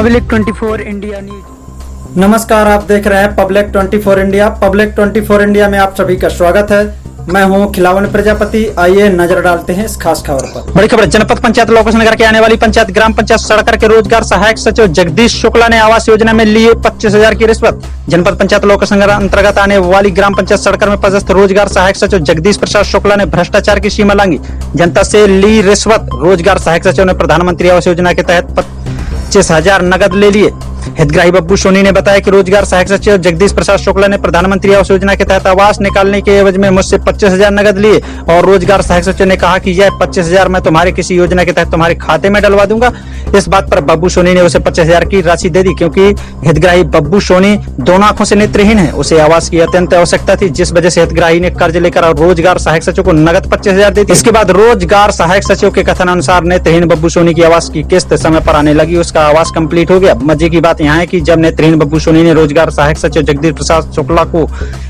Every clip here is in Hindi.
Public 24 India news. नमस्कार, आप देख रहे हैं पब्लिक 24 इंडिया। पब्लिक 24 इंडिया में आप सभी का स्वागत है। मैं हूं खिलावन प्रजापति। आइए नजर डालते हैं इस खास खबर पर। बड़ी खबर, जनपद पंचायत लोकेश नगर के आने वाली पंचायत ग्राम पंचायत सड़कर के रोजगार सहायक सचिव जगदीश शुक्ला ने आवास योजना में लिए 25,000 की रिश्वत। जनपद पंचायत लोकेश नगर अंतर्गत आने वाली ग्राम पंचायत सड़कर में पदस्थ रोजगार सहायक सचिव जगदीश प्रसाद शुक्ला ने भ्रष्टाचार की सीमा लांघी, जनता से ली रिश्वत। रोजगार सहायक सचिव ने प्रधानमंत्री आवास योजना के तहत 25,000 नगद ले लिए। हितग्राही बब्बू सोनी ने बताया कि रोजगार सहायक सचिव जगदीश प्रसाद शुक्ला ने प्रधानमंत्री आवास योजना के तहत आवास निकालने के एवज में मुझसे 25,000 नगद लिए और रोजगार सहायक सचिव ने कहा कि यह 25,000 मैं तुम्हारे किसी योजना के तहत तुम्हारे खाते में डलवा दूंगा। इस बात पर बब्बू सोनी ने उसे 25,000 की राशि दे दी, क्योंकि हितग्राही बब्बू सोनी दोनों आंखों से नेत्रहीन है। उसे आवास की अत्यंत आवश्यकता थी, जिस वजह से हितग्राही ने कर्ज लेकर रोजगार सहायक सचिव को नगद 25,000 दे दी। इसके बाद रोजगार सहायक सचिव के कथन अनुसार नेत्रहीन बब्बू सोनी की आवास की किस्त समय पर आने लगी, उसका आवास कंप्लीट हो गया। मजे की बात यहाँ है कि जब नेत्रहीन बब्बू सोनी ने रोजगार सहायक सचिव जगदीश प्रसाद शुक्ला को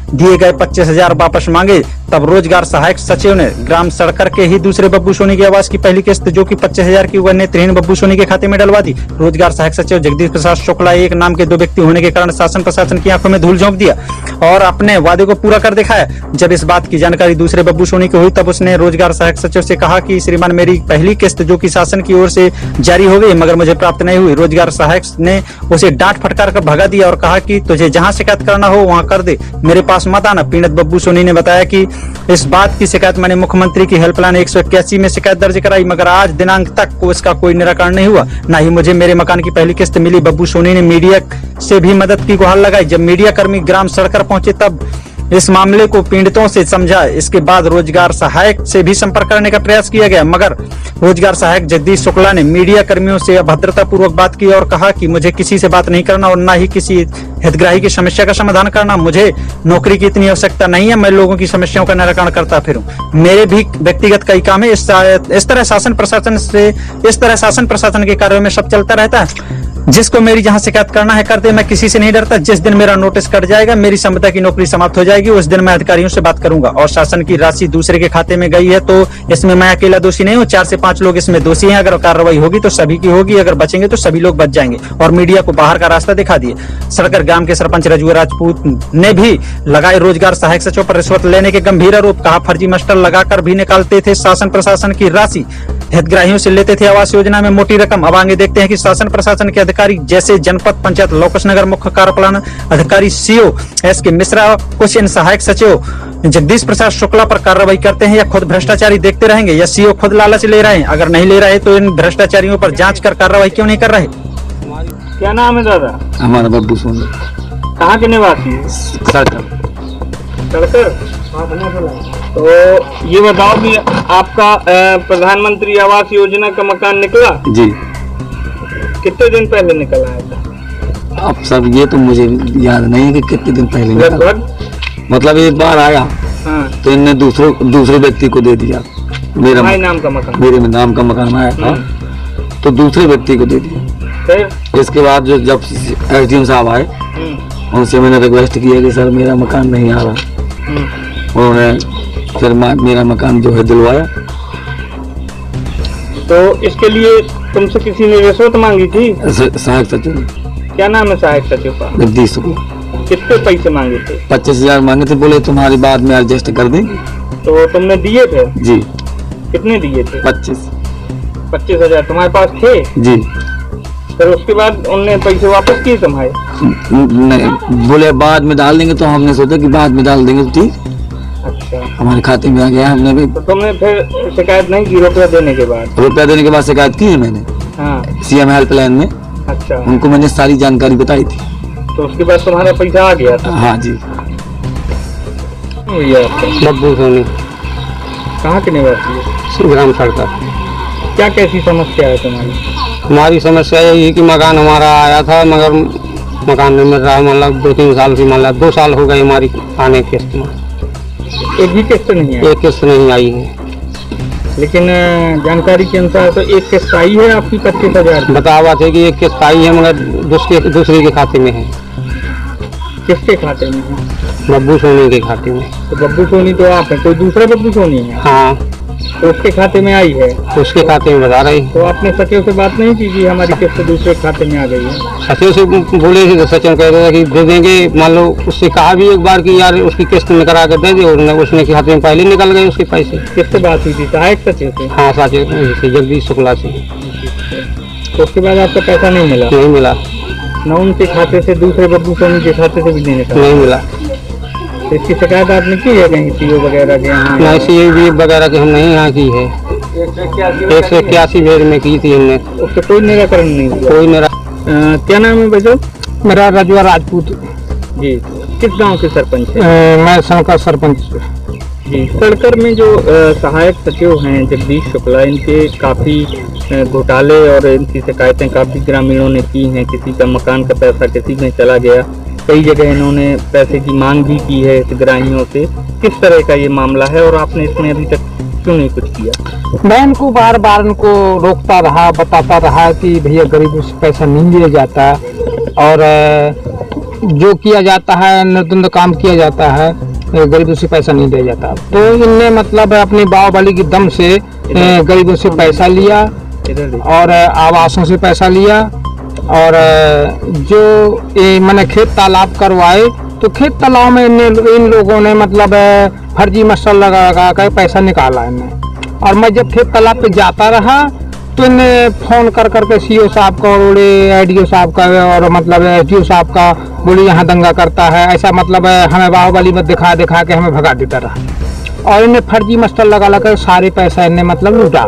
दिए गए 25,000 वापस मांगे, तब रोजगार सहायक सचिव ने ग्राम सड़कर के ही दूसरे बब्बू सोनी की आवास की पहली किस्त जो कि 25,000 की, वह नेत्रहीन बब्बू सोनी के खाते में डलवा दी। रोजगार सहायक सचिव जगदीश प्रसाद शुक्ला एक नाम के दो व्यक्ति होने के कारण शासन प्रशासन की आंखों में धूल झोंक दिया और अपने वादे को पूरा कर दिखाया। जब इस बात की जानकारी दूसरे बब्बू सोनी को हुई, तब उसने रोजगार सहायक सचिव से कहा कि श्रीमान, मेरी पहली किस्त जो कि शासन की ओर से जारी हो गई मगर मुझे प्राप्त नहीं हुई। रोजगार सहायक ने उसे डांट फटकार कर भगा दिया और कहा कि तुझे जहां शिकायत करना हो वहां कर दे, मेरे पास मत आना। पीड़ित बब्बू सोनी ने बताया कि इस बात की शिकायत मैंने मुख्यमंत्री की हेल्पलाइन 181 में शिकायत दर्ज कराई, मगर आज दिनांक तक को इसका कोई निराकरण नहीं हुआ, न ही मुझे मेरे मकान की पहली किस्त मिली। बब्बू सोनी ने मीडिया से भी मदद की गुहार लगाई। जब मीडिया कर्मी ग्राम सड़कर पहुंचे तब इस मामले को पीड़ितों से समझा। इसके बाद रोजगार सहायक से भी संपर्क करने का प्रयास किया गया, मगर रोजगार सहायक जगदीश शुक्ला ने मीडिया कर्मियों से अभद्रता पूर्वक बात की और कहा कि मुझे किसी से बात नहीं करना और न ही किसी हितग्राही की समस्या का समाधान करना। मुझे नौकरी की इतनी आवश्यकता नहीं है, मैं लोगों की समस्याओं का निराकरण करता फिरूं। मेरे भी व्यक्तिगत कई काम है। इस तरह शासन प्रशासन के कार्यों में सब चलता रहता है। जिसको मेरी जहां शिकायत करना है कर दे, मैं किसी से नहीं डरता। जिस दिन मेरा नोटिस कट जाएगा, मेरी संविदा की नौकरी समाप्त हो जाएगी, उस दिन मैं अधिकारियों से बात करूंगा। और शासन की राशि दूसरे के खाते में गई है तो इसमें मैं अकेला दोषी नहीं हूँ, 4 से 5 लोग इसमें दोषी हैं। अगर कार्रवाई होगी तो सभी की होगी, अगर बचेंगे तो सभी लोग बच जाएंगे। और मीडिया को बाहर का रास्ता दिखा दिए। सड़कर ग्राम के सरपंच रजू राजपूत ने भी लगाए रोजगार सहायक सचिव पर रिश्वत लेने के गंभीर आरोप। कहा फर्जी मास्टर लगाकर भी निकालते थे शासन प्रशासन की राशि, हितग्राहियों से लेते थे आवास योजना में मोटी रकम। अब आगे देखते हैं कि शासन प्रशासन के अधिकारी जैसे जनपद पंचायत लोकेश नगर मुख्य कार्यपालन अधिकारी सीओ एस.के. मिश्रा कुछ इन सहायक सचिव जगदीश प्रसाद शुक्ला पर कार्रवाई करते हैं या खुद भ्रष्टाचारी देखते रहेंगे, या सीओ खुद लालच ले रहे हैं। अगर नहीं ले रहे तो इन भ्रष्टाचारियों पर जांच कर कार्रवाई क्यों नहीं कर रहे। क्या नाम है दादा? हमारा बब्बू सोनी। कहाँ के निवासी? सड़कर। तो ये बताओ कि आपका प्रधानमंत्री आवास योजना का मकान निकला? जी। कितने दिन पहले निकला था? अब सब ये तो मुझे याद नहीं है कि कितने दिन पहले निकला। मतलब एक बार आया तो इनने दूसरे व्यक्ति को दे दिया। मेरे नाम का मकान, मेरे नाम का मकान आया था तो दूसरे व्यक्ति को दे दिया। फिर इसके बाद जो जब एसडीएम साहब आए उनसे मैंने रिक्वेस्ट किया कि सर मेरा मकान नहीं आ रहा, उन्होंने फिर मेरा मकान जो है दिलवाया। तो इसके लिए तुमसे किसी ने रिश्वत मांगी थी? सहायक सचिव। क्या नाम है सहायक सचिव का? जगदीश। कितने पैसे मांगे थे? 25,000 मांगे थे, बोले तुम्हारी बाद में एडजस्ट कर देंगे। तो तुमने दिए थे? जी। कितने दिए थे? 25,000 तुम्हारे पास थे? जी। फिर उसके बाद उनने पैसे वापस किए तुम्हारे? नहीं, बोले बाद में डाल देंगे, तो हमने सोचा कि बाद में डाल देंगे तो ठीक। अच्छा। हमारे खाते में आ गया, हमने भी। तो तुमने फिर शिकायत नहीं की रुपया देने के बाद? रुपया देने के बाद शिकायत की है मैंने। हाँ। सीएम हेल्पलाइन में। अच्छा। उनको मैंने सारी जानकारी बताई थी। तो उसके बाद तुम्हारा पैसा आ गया था? हाँ जी। बब्बू सोनी। कहाँ के निवासी है? ग्राम सड़कर। क्या कैसी समस्या है तुम्हारी? हमारी समस्या यही है कि मकान हमारा आया था मगर मकान नहीं मिल रहा है। मतलब 2-3 साल से, मतलब 2 साल हो गए हमारी आने किस्त में। एक भी किस्त नहीं है? एक किस्त नहीं आई है। लेकिन जानकारी के अनुसार तो एक किस्त आई है आपकी 25,000। बतावा थे कि एक किस्त आई है मगर दूसरे के खाते में है। किसके खाते में है? बब्बू सोनी के खाते में। तो बब्बू सोनी तो आप है, कोई दूसरा बब्बू सोनी है? हाँ। तो उसके खाते में आई है, उसके खाते में बता रही। तो आपने सचिव से बात नहीं की कि हमारी किस्त दूसरे खाते में आ गई है? सचिव से बोले थे तो सचिव कह रहे थे कि दे देंगे, मान लो उससे कहा भी एक बार कि यार उसकी किस्त में करा कर दे दे, और उसने के खाते में पहले निकल गए उसके पैसे। किससे बात हुई थी? सहायक सचिव से? हाँ, सचिव से जगदीश शुक्ला से। तो उसके बाद आपका पैसा नहीं मिला? नहीं मिला। न उनके खाते से दूसरे बब्बू सोनी के खाते से भी नहीं निकला? नहीं मिला। तो इसकी शिकायत आपने की है कहीं सीओ वगैरह के यहाँ? नहीं, सीओ वगैरह की हम नहीं यहाँ की है। 181 भेज में की थी हमने, उससे कोई निराकरण नहीं हुआ? कोई मेरा। क्या नाम है भाई? मेरा रजवा राजपूत जी। किस गांव के सरपंच हैं? मैं सड़कर सरपंच। जी। सड़कर में जो सहायक सचिव हैं जगदीश शुक्ला, इनके काफ़ी घोटाले और इनकी शिकायतें काफ़ी ग्रामीणों ने की हैं। किसी का मकान का पैसा किसी में चला गया, कई जगह इन्होंने पैसे की मांग भी की है हितग्राहियों से। किस तरह का ये मामला है और आपने इसमें अभी तक क्यों नहीं कुछ किया? मैं इनको बार बार इनको रोकता रहा, बताता रहा कि भैया गरीबों से पैसा नहीं लिया जाता, और जो किया जाता है निर्दंड काम किया जाता है, गरीबों से पैसा नहीं दिया जाता। तो इनने मतलब अपनी बाहुबली की दम से गरीबों से पैसा लिया और आवासों से पैसा लिया, और जो मैंने खेत तालाब करवाए तो खेत तालाब में इन लोगों ने मतलब फर्जी मसल लगा कर पैसा निकाला इन्हें। और मैं जब खेत तालाब पे जाता रहा तो इन्हें फोन कर करके सीओ साहब का और ADO साहब का और मतलब SDO साहब का बोले यहाँ दंगा करता है, ऐसा मतलब हमें बाहुबली में दिखा दिखा के हमें भगा देता रहा। और इन्हें फर्जी मस्टर लगा कर सारे पैसा इन्हें मतलब लूटा।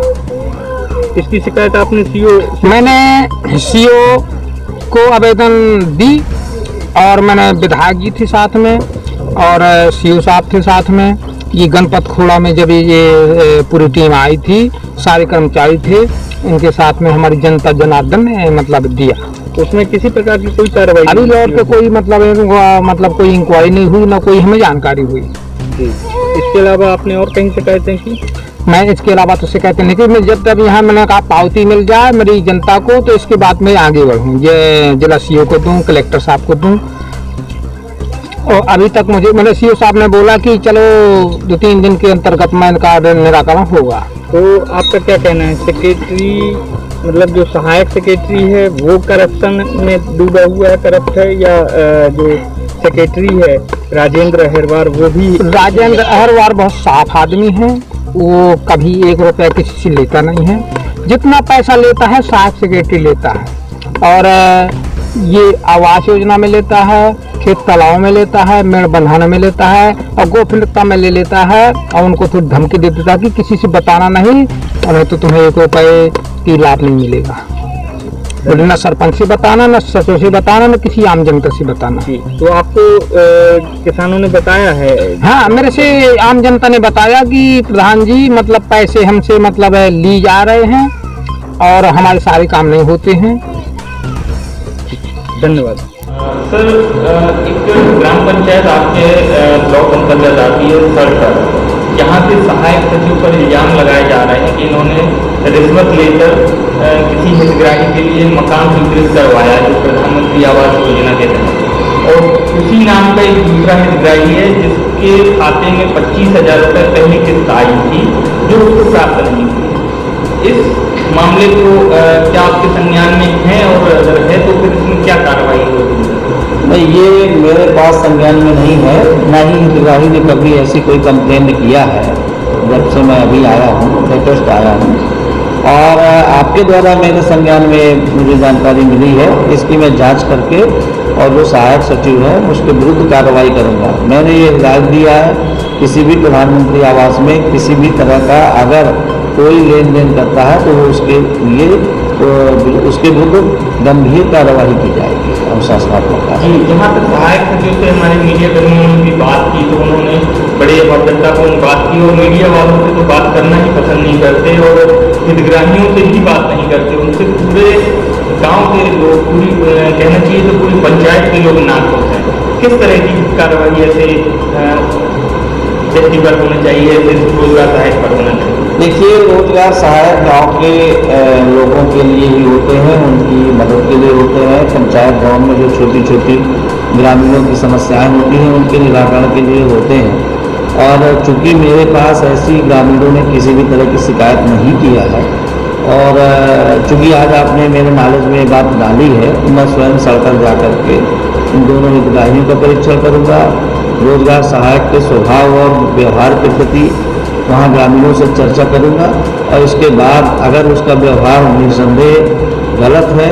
इसकी शिकायत आपने सीओ? मैंने सीओ को आवेदन दी, और मैंने विधायक जी थे साथ में और सीओ साहब थे साथ में। ये गणपत खोड़ा में जब ये पूरी टीम आई थी, सारे कर्मचारी थे, इनके साथ में हमारी जनता जनार्दन ने मतलब दिया। उसमें किसी प्रकार की कोई कार्रवाई अभी लौट के कोई मतलब कोई इंक्वायरी नहीं हुई, ना कोई हमें जानकारी हुई। इसके अलावा आपने और कहीं शिकायतें की? मैं इसके अलावा तो शिकायतें नहीं की। मैं जब तक यहाँ मैंने कहा पावती मिल जाए मेरी जनता को, तो इसके बाद मैं आगे बढ़ूँ, ये जिला सीओ को दूँ, कलेक्टर साहब को दूँ। और अभी तक मुझे मैंने सीओ साहब ने बोला कि चलो 2-3 दिन के अंतर्गत में इनका निराकरण होगा। तो आपका क्या कहना है? सेक्रेटरी मतलब जो सहायक सेक्रेटरी है वो करप्शन में डूबा हुआ है, करप्ट है, या जो सेक्रेटरी है राजेंद्र अहरवार वो भी? राजेंद्र अहरवार बहुत साफ आदमी है, वो कभी 1 रुपया किसी से लेता नहीं है। जितना पैसा लेता है सहायक सेक्रेटरी लेता है, और ये आवास योजना में लेता है, खेत तालाब में लेता है, मेड़ बंधाने में लेता है, और गोपनीयता में ले लेता है। और उनको थोड़ी धमकी दे देता कि किसी से बताना नहीं, और नहीं तो तुम्हें 1 रुपये की लाभ नहीं मिलेगा। बोले न सरपंच से बताना, न सचिव से बताना, न किसी आम जनता से बताना। तो आपको किसानों ने बताया है? हाँ, मेरे से आम जनता ने बताया कि प्रधान जी मतलब पैसे हमसे मतलब ली जा रहे हैं और हमारे सारे काम नहीं होते हैं। धन्यवाद। सर, एक ग्राम पंचायत आपके ब्लॉक अंतर्गत आती है सड़कर, यहाँ के सहायक सचिव पर इल्जाम लगाए जा रहे हैं कि इन्होंने रिश्वत लेकर किसी हितग्राही के लिए मकान स्वीकृत करवाया जो प्रधानमंत्री आवास योजना के तहत, और उसी नाम का एक दूसरा हितग्राही है जिसके खाते में 25,000 रुपये पहली किस्त आई थी जो उसको प्राप्त नहीं हुई। इस मामले को क्या आपके संज्ञान में है, और अगर है तो फिर इसमें क्या कार्रवाई होगी? नहीं, ये मेरे पास संज्ञान में नहीं है, ना ही हितग्राही ने कभी ऐसी कोई कंप्लेंट किया है जब से मैं अभी आया हूँ, लेटेस्ट आया हूँ। और आपके द्वारा मेरे संज्ञान में मुझे जानकारी मिली है, इसकी मैं जांच करके और जो सहायक सचिव है उसके विरुद्ध कार्रवाई करूँगा। मैंने ये हिदायत दिया है किसी भी प्रधानमंत्री आवास में किसी भी तरह का अगर कोई लेन देन करता है तो वो उसके लिए उसके विरुद्ध गंभीर कार्रवाई की जाएगी अनुशासनात्मक। जी, जहाँ तक सहायक सचिव से हमारे मीडिया कर्मियों ने भी बात की तो उन्होंने बड़े अभद्रतापूर्ण बात की, और मीडिया वालों से तो बात करना ही पसंद नहीं करते और हितग्राहियों से ही बात नहीं करते, उनसे पूरे गांव के लोग, पूरी कहना चाहिए तो पूरी पंचायत के लोग नाखुश हैं। किस तरह की कार्रवाई ऐसे व्यक्ति पर होनी चाहिए, रोजगार सहायक पर होना चाहिए? देखिए, रोजगार सहायक गांव के लोगों के लिए ही होते हैं, उनकी मदद के लिए होते हैं। पंचायत भवन में जो छोटी छोटी ग्रामीणों की समस्याएं होती हैं उनके निराकरण के लिए होते हैं। और चूंकि मेरे पास ऐसी ग्रामीणों ने किसी भी तरह की शिकायत नहीं किया है और चूंकि आज आपने मेरे नॉलेज में ये बात डाली है, मैं स्वयं सड़क जा कर के इन दोनों हितग्राहियों का परीक्षण करूँगा। रोजगार सहायक के स्वभाव और व्यवहार के प्रति वहाँ ग्रामीणों से चर्चा करूँगा और इसके बाद अगर उसका व्यवहार निस्संदेह गलत है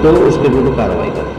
तो उसके विरुद्ध कार्रवाई करूँगा।